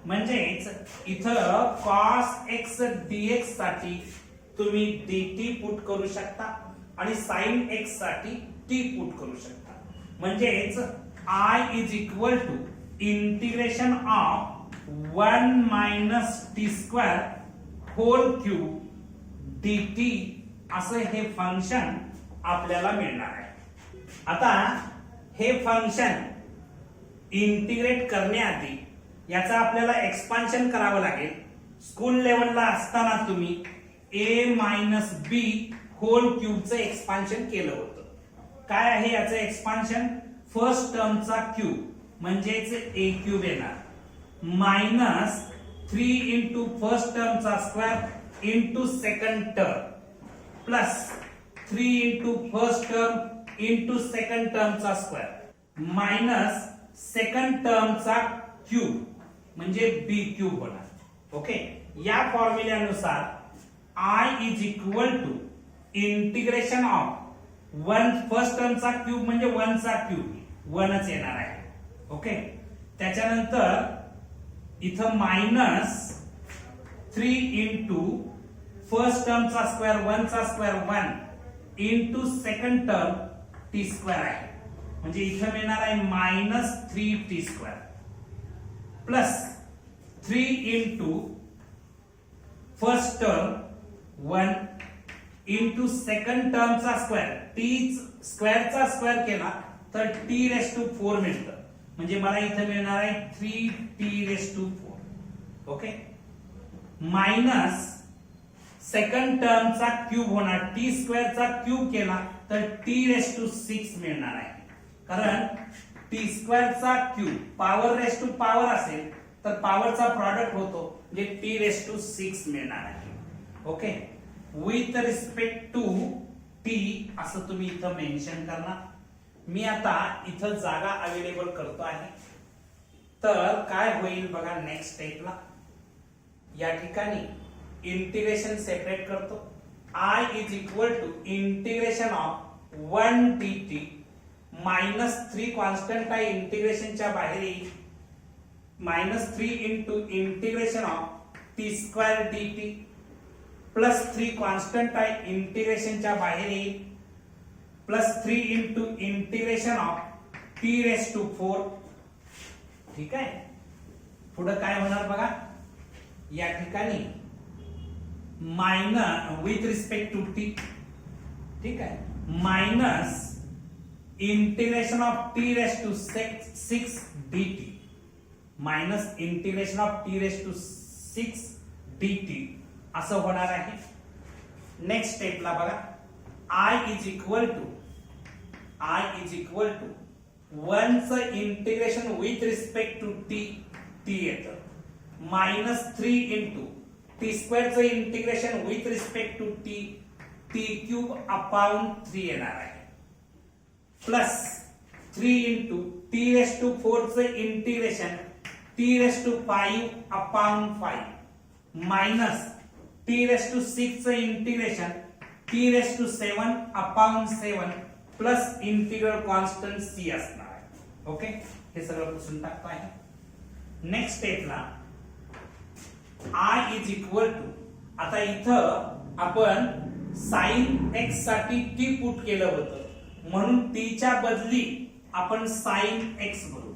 म्हणजेच इथं cos x dx साठी तुम्ही dt पुट करू शकता आणि sin x साठी t पुट करू शकता म्हणजेच I is equal to integration of 1 - t square whole cube dt असं हे फंक्शन आपल्याला मिळणार आहे आता हे फंक्शन इंटिग्रेट करण्याआधी याचा आपल्याला एक्सपान्शन करावं लागेल स्कूल लेवलला असताना तुम्ही a - b होल क्यूबचं एक्सपान्शन केलं होतं काय आहे याचं एक्सपान्शन फर्स्ट टर्मचा क्यूब म्हणजेच a क्यूब येणार मायनस 3 into फर्स्ट टर्मचा square into second term plus 3 into first term into second टर्मचा स्क्वेअर मायनस सेकंड टर्मचा क्यूब म्हणजे b क्यूब होणार ओके या फॉर्म्युल्यानुसार I is equal to integration of 1 first टर्मचा क्यूब म्हणजे 1 चा क्यूब 1च येणार आहे ओके त्याच्यानंतर इथं मायनस 3 इंटू फर्स्ट टर्मचा स्क्वेअर 1 चा square 1 into second term T square आहे, म्हणजे इथे मिळणार आहे -3t² plus 3 into first term 1 into second टर्मचा स्क्वेअर, टी स्क्वेअरचा स्क्वेअर केला तर t⁴ मिळतं, म्हणजे मला इथे मिळणार आहे 3t⁴. ओके, मायनस सेकंड टर्मचा क्यूब होणार, टी स्क्वेअरचा क्यूब केला तर t⁶ मिळणार आहे, कारण टी स्क्वेअरचा क्यूब पॉवर असेल तर पॉवरचा प्रॉडक्ट होतो, म्हणजे t⁶ मिळणार आहे. Okay, with respect to T असं तुम्ही इथं मेन्शन करणार. मी आता इथं जागा अवेलेबल करतो आहे, तर काय होईल बघा नेक्स्ट स्टेपला. या ठिकाणी इंटिग्रेशन सेपरेट करतो. I is equal to integration of 1 dt -3 constant आहे, इंटिग्रेशनच्या बाहेर येईल, -3 into integration of t² dt plus 3 constant आहे, इंटिग्रेशनच्या बाहेर येईल, plus 3 into integration of t⁴. ठीक आहे, पुढे काय होणार बघा. या ठिकाणी minus with respect to T, ठीक आहे, minus integration of t⁶ dt minus integration of t⁶ dt असं होणार आहे. नेक्स्ट स्टेपला बघा. I इज इक्वल टू 1 चं integration with respect to T येतं, -3 इंटू t² चं integration with respect to t³ upon 3 येणार आहे, प्लस 3 इंटू t⁴ चं integration t⁵ upon 5 minus t⁶ चं integration t⁷ upon 7 plus integral constant c असणार आहे. Okay, हे सगळं पुसून टाकतो आहे. नेक्स्ट स्टेपला I इज इक्वल टू, आता इथं आपण साइन x साठी t पुट केलं होतं, म्हणून t च्या बदली आपण साइन x भरू.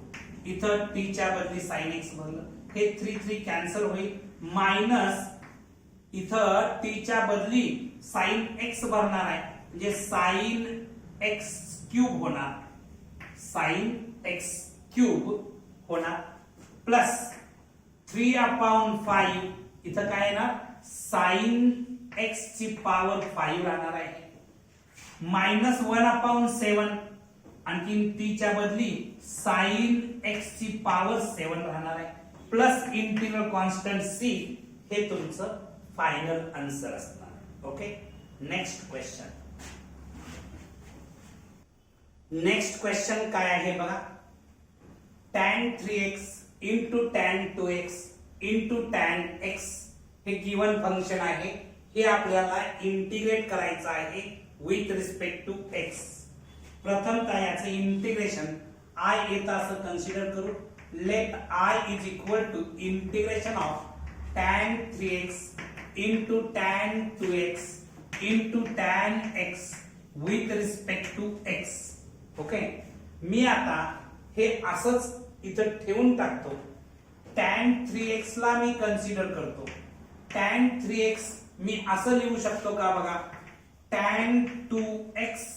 इथं t च्या बदली साइन x भरलं, हे 3 कॅन्सल होईल, मायनस इथं t च्या बदली साइन x भरणार आहे, म्हणजे साइन x³ होणार, साइन x³ होणार, प्लस 3 अपॉन 5 इथं काय येणार, साइन x ची पॉवर 5 राहणार आहे, मायनस 1 अपॉन 7 आणखी t च्या बदली साइन x ची पॉवर 7 राहणार आहे, प्लस इंटिग्रल कॉन्स्टंट c. हे तुमचं फायनल आन्सर असणार. Okay, next question. Next question काय आहे बघा. tan 3x into tan 2x into tan x हे गिवन फंक्शन आहे, हे आपल्याला इंटिग्रेट करायचं आहे विथ रिस्पेक्ट टू x. प्रथमतः याचं इंटिग्रेशन I येतं असं कन्सिडर करू. Let I is equal to integration of tan 3x into tan 2x into tan x with respect to x. Okay, मी आता हे असंच इथं ठेवून टाकतो. tan 3x ला मी कन्सिडर करतो. tan 3x मी असं लिहू शकतो का बघा, tan 2x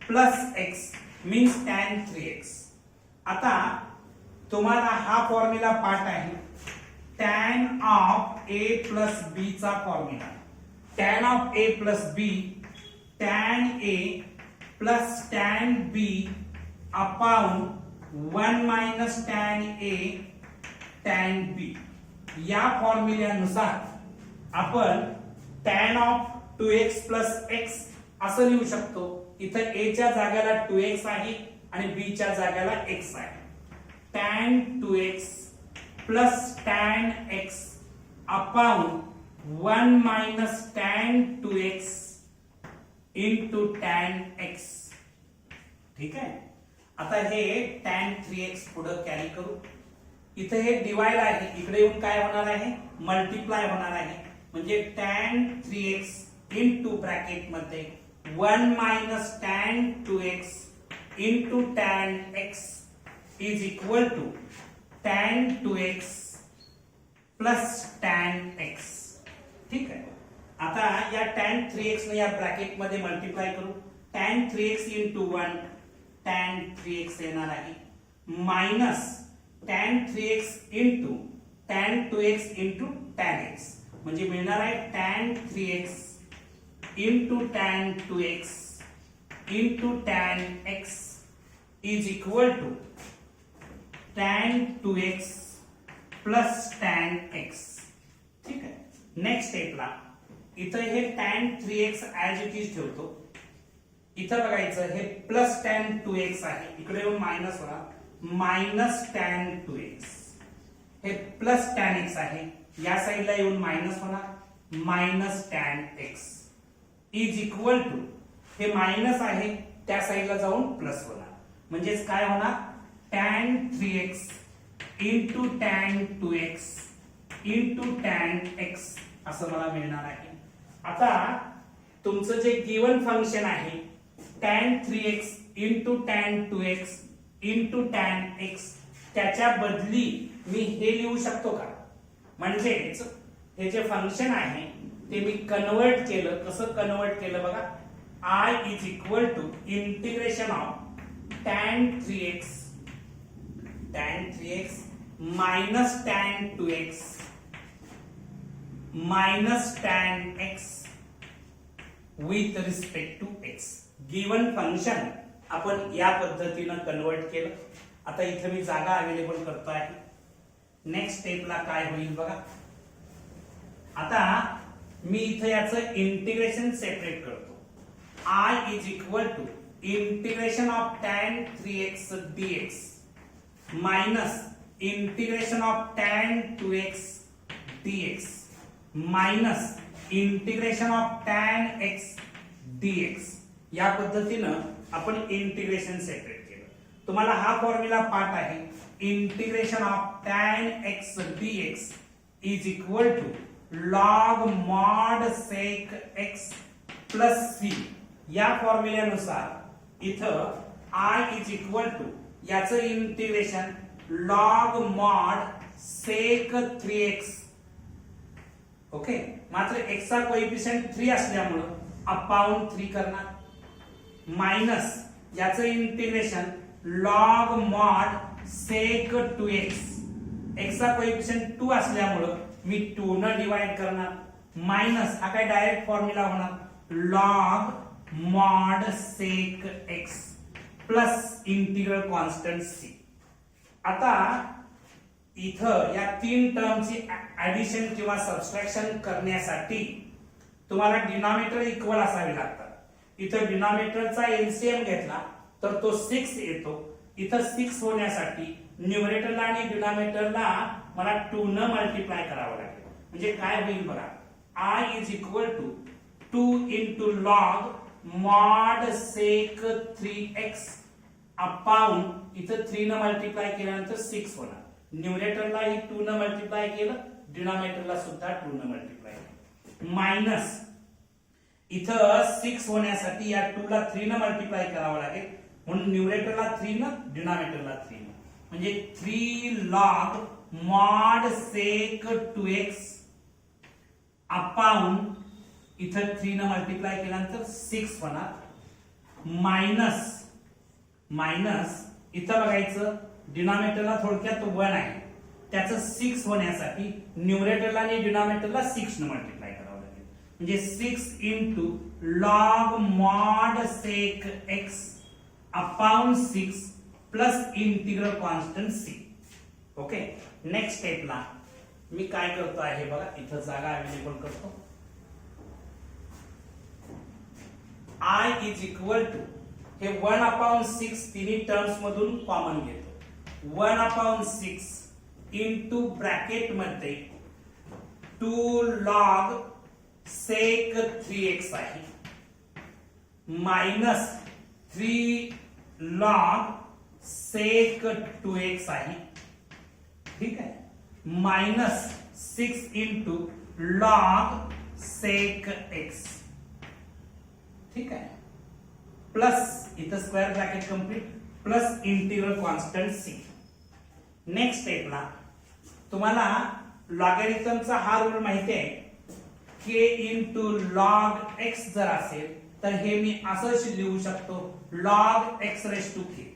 plus x means tan 3x. आता तुम्हाला हा फॉर्म्युला पाठ आहे, tan of a plus b चा formula. tan of a plus b tan a plus tan b upon 1 minus tan a tan b. या फॉर्म्युल्यानुसार आपण tan of 2x plus x असं लिहू शकतो. इथं a च्या जागेला 2x आहे आणि b च्या जागेला x आहे. tan 2x plus tan x upon 1 minus tan 2x into tan x. ठीक आहे, आता हे tan 3x पुढे कॅरी करू. इथे हे डिवाइड आहे, इकडे येऊन काय होणार आहे, मल्टिप्लाय होणार आहे. म्हणजे tan 3x इंटू ब्रॅकेट मध्ये 1 minus tan 2x into tan x is equal to tan 2x plus tan x. ठीक आहे. आता या tan 3x ने या ब्रॅकेट मध्ये मल्टिप्लाय करू. tan 3x into 1 tan 3x येणार आहे minus tan 3x into tan 2x into tan x म्हणजे मिळणार आहे tan 3x into tan 2x into tan x is equal to tan 2x plus tan x. ठीक आहे. Next स्टेपला इथं हे tan 3x as it is ठेवतो. इथं बघायचं हे प्लस tan 2x आहे, इकडे येऊन मायनस होणार मायनस tan 2x. हे प्लस tan x आहे, या साईडला येऊन मायनस होणार minus tan x is equal to हे मायनस आहे त्या साईडला जाऊन प्लस होणार. म्हणजेच काय होणार tan 3x into tan 2x into tan x असं मला मिळणार आहे. आता तुमचं जे गिवन फंक्शन आहे tan 3x into tan 2x into tan x त्याच्या बदली मी हे लिहू शकतो का? म्हणजेच हे जे फंक्शन आहे ते मी कन्वर्ट केलं. कसं कन्वर्ट केलं बघा. I is equal to integration of tan 3x minus tan 2x minus tan x with respect to x. Given function आपण या पद्धतीनं कन्वर्ट केलं. आता इथे मी जागा अवेलेबल करतो आहे. नेक्स्ट स्टेपला काय होईल बघा. आता मी इथे याचं इंटिग्रेशन सेपरेट करतो. I is equal to integration of tan 3x dx minus integration of tan 2x dx minus integration of tan x dx. या पद्धतीनं आपण इंटिग्रेशन सेपरेट केलं. तुम्हाला हा फॉर्म्युला पाठ आहे. Integration of tan x dx is equal to log mod sec x plus c. या फॉर्म्युल्यानुसार इथं I इज इक्वल टू याचं integration log mod sec 3x. Okay. मात्र x चा कोएफिशिएंट 3 असल्यामुळं अपॉन 3 करणार मायनस याचं integration log mod sec 2x. x चा कोएफिशिएंट 2 असल्यामुळं मी 2 न डिवाइड करणार मायनस हा काय डायरेक्ट फॉर्म्युला होणार log mod sec x plus integral constant c. आता इथं या तीन टर्मची ऍडिशन किंवा सबट्रॅक्शन करण्यासाठी तुम्हाला डिनॉमिनेटर इक्वल असावे लागतात. इथं डिनॉमिनेटरचा एलसीएम घेतला तर तो 6 येतो. इथं 6 होण्यासाठी न्यूमरेटरला आणि डिनॉमिनेटरला मला 2 न मल्टिप्लाय करावं लागेल. म्हणजे काय होईल बघा. I is equal to 2 into log mod sec 3x upon इथं 3 न मल्टिप्लाय केल्यानंतर 6 होणार. न्यूमरेटरला ही 2 न मल्टिप्लाय केलं, डिनॉमिनेटरला सुद्धा 2 न मल्टिप्लाय केलं मायनस इथं 6 होण्यासाठी या 2 ला 3 न मल्टिप्लाय करावं लागेल. म्हणून न्यूमरेटरला 3 न डिनॉमिनेटरला 3 न म्हणजे 3 log mod sec 2x upon इथं 3 न मल्टिप्लाय केल्यानंतर 6 होणार मायनस मायनस इथं बघायचं डिनॉमिनेटरला थोडक्यात 1 आहे. त्याचं 6 होण्यासाठी न्यूमरेटरला आणि डिनॉमिनेटरला 6 न मल्टिप्लाय करावं लागेल. म्हणजे 6 into log mod sec x upon 6 plus integral constant c. Okay. Next स्टेपला मी काय करतो आहे बघा. इथं जागा अवेलेबल करतो. I इज इक्वल टू हे 1 अपॉन 6 तिन्ही टर्म्स मधून कॉमन घेतो. 1 अपॉन 6 इंटू ब्रॅकेट मध्ये 2 log sec 3x आहे मायनस 3 log sec 2x आहे. ठीक आहे minus 6 into log sec x, ठीक आहे प्लस इथं square bracket complete plus integral constant C. Next स्टेपला तुम्हाला लॉगॅरिथमचा हा रूल माहिती आहे, के इंटू लॉग एक्स जर असेल तर हे मी असंच लिहू शकतो लॉग एक्स रेस टू के,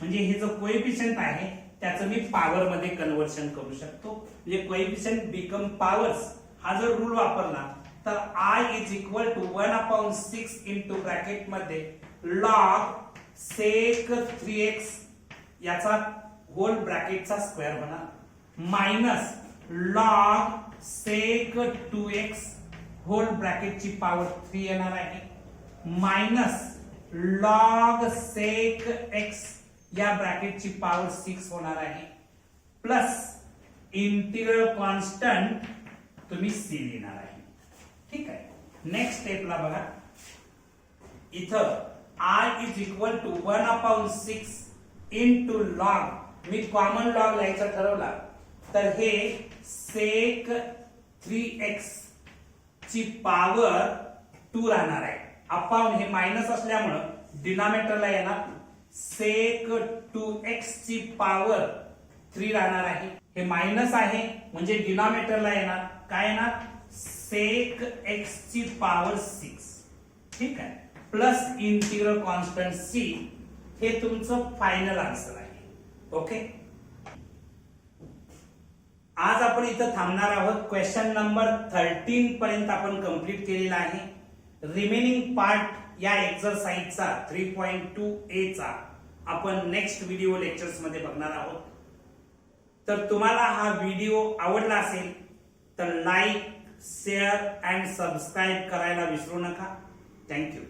म्हणजे हे जो कोएफिशियंट आहे त्याचं मी पॉवर मध्ये कन्वर्शन करू शकतो, म्हणजे कोएफिशियंट बिकम पॉवर्स. हा जर रूल वापरला तर I is equal to 1/6 into bracket मध्ये लॉग सेक 3x याचा होल ब्रॅकेटचा स्क्वेअर होणार minus log sec 2x whole ब्रॅकेटची पॉवर 3 येणार आहे मायनस लॉग सेक x या ब्रॅकेटची पॉवर 6 होणार आहे प्लस इंटिग्रल कॉन्स्टंट तुम्ही c लिहिणार आहे. ठीक आहे नेक्स्ट स्टेपला बघा, इथं I is equal to 1/6 into log, मी कॉमन लॉग लिहायचं ठरवला तर हे सेक 3x ची पॉवर 2 राहणार आहे अपॉन हे मायनस असल्यामुळं डिनॉमिनेटरला येणार सेक 2x ची पॉवर 3 राहणार आहे, हे मायनस आहे म्हणजे डिनॉमिनेटरला येणार काय येणार सेक x ची पॉवर 6, ठीक आहे प्लस इंटिग्रल कॉन्स्टंट c. हे तुमचं फायनल आन्सर आहे. ओके आज आपण इथं थांबणार आहोत. क्वेश्चन नंबर 13 पर्यंत आपण कंप्लीट केलेला आहे. रिमेनिंग पार्ट या एक्सरसाइजचा 3.2a चा आपण नेक्स्ट व्हिडिओ लेक्चर्स मध्ये बघणार आहोत. तर तुम्हाला हा व्हिडिओ आवडला असेल तर लाईक शेअर अँड सबस्क्राईब करायला विसरू नका. थँक्यू.